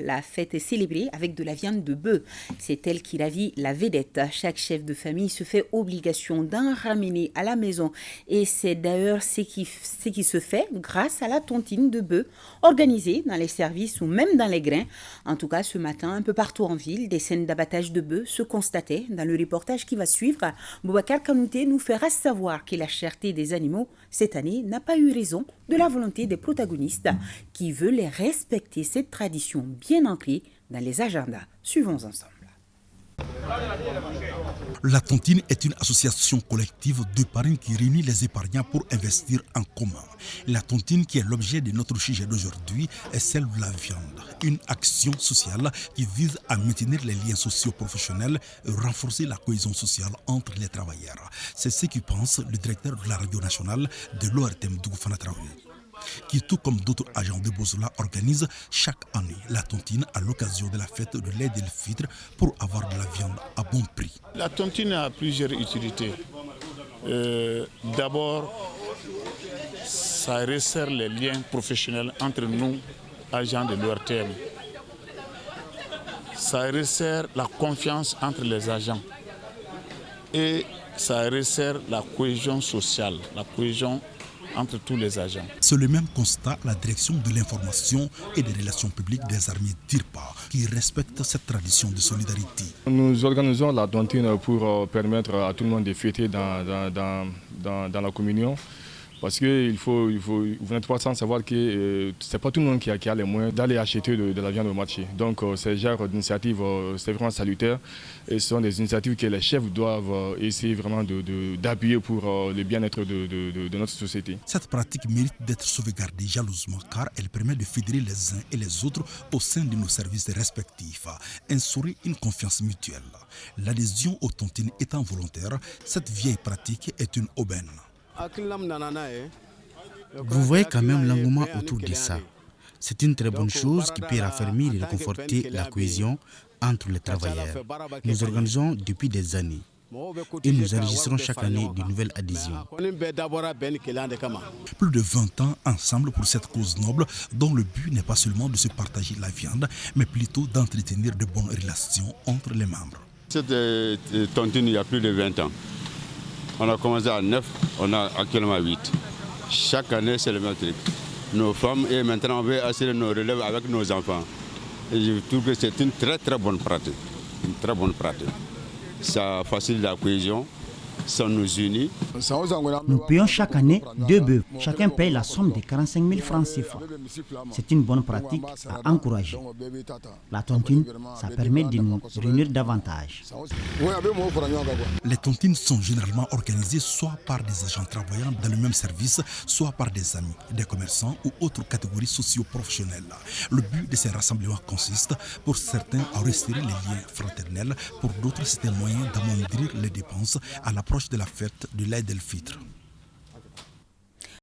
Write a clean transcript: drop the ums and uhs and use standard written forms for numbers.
la fête est célébrée avec de la viande de bœuf. C'est elle qui ravit la vedette. Chaque chef de famille se fait obligation d'en ramener à la maison. Et c'est d'ailleurs ce qui se fait grâce à la tontine de bœuf, organisée dans les services ou même dans les grains. En tout cas, ce matin, un peu partout en ville, des scènes d'abattage de bœuf se constataient. Dans le reportage qui va suivre, Boubacar Kanouté nous fera savoir que la cherté des animaux, cette année, n'a pas eu raison de la volonté des protagonistes qui veulent respecter cette tradition bien ancrée dans les agendas. Suivons ensemble. La Tontine est une association collective d'épargne qui réunit les épargnants pour investir en commun. La Tontine, qui est l'objet de notre sujet d'aujourd'hui, est celle de la viande. Une action sociale qui vise à maintenir les liens sociaux professionnels et renforcer la cohésion sociale entre les travailleurs. C'est ce que pense le directeur de la radio nationale de l'ORTM Dougoufana Traoré, qui, tout comme d'autres agents de Bozola, organise chaque année la tontine à l'occasion de la fête de l'Aïd el-Fitr pour avoir de la viande à bon prix. La tontine a plusieurs utilités. D'abord, ça resserre les liens professionnels entre nous, agents de l'ORTM. Ça resserre la confiance entre les agents. Et ça resserre la cohésion sociale, la cohésion entre tous les agents. C'est le même constat à la direction de l'information et des relations publiques des armées d'IRPA, qui respecte cette tradition de solidarité. Nous organisons la tontine pour permettre à tout le monde de fêter dans la communion. Parce que vous n'êtes pas sans savoir que ce n'est pas tout le monde qui a les moyens d'aller acheter de la viande au marché. Donc ce genre d'initiative, c'est vraiment salutaire. Et ce sont des initiatives que les chefs doivent essayer vraiment d'appuyer pour le bien-être de notre société. Cette pratique mérite d'être sauvegardée jalousement car elle permet de fédérer les uns et les autres au sein de nos services respectifs, instaurer une confiance mutuelle. L'adhésion aux tontines étant volontaire, cette vieille pratique est une aubaine. Vous voyez quand même l'engouement autour de ça. C'est une très bonne chose qui peut raffermir et réconforter la cohésion entre les travailleurs. Nous organisons depuis des années et nous enregistrons chaque année de nouvelles adhésions. Plus de 20 ans ensemble pour cette cause noble dont le but n'est pas seulement de se partager la viande, mais plutôt d'entretenir de bonnes relations entre les membres. Cette tontine, il y a plus de 20 ans. On a commencé à 9, on a actuellement 8. Chaque année, c'est le même truc. Nos femmes, et maintenant, on veut assurer nos relèves avec nos enfants. Et je trouve que c'est une très très bonne pratique. Une très bonne pratique. Ça facilite la cohésion, ça nous unit. Nous payons chaque année 2 bœufs. Chacun paye la somme de 45 000 francs CFA. C'est une bonne pratique à encourager. La tontine, ça permet de nous réunir davantage. Les tontines sont généralement organisées soit par des agents travaillant dans le même service, soit par des amis, des commerçants ou autres catégories socio-professionnelles. Le but de ces rassemblements consiste, pour certains, à resserrer les liens fraternels, pour d'autres, c'est un moyen d'amoindrir les dépenses à l'approche de la fête de l'Aïd el-Fitr.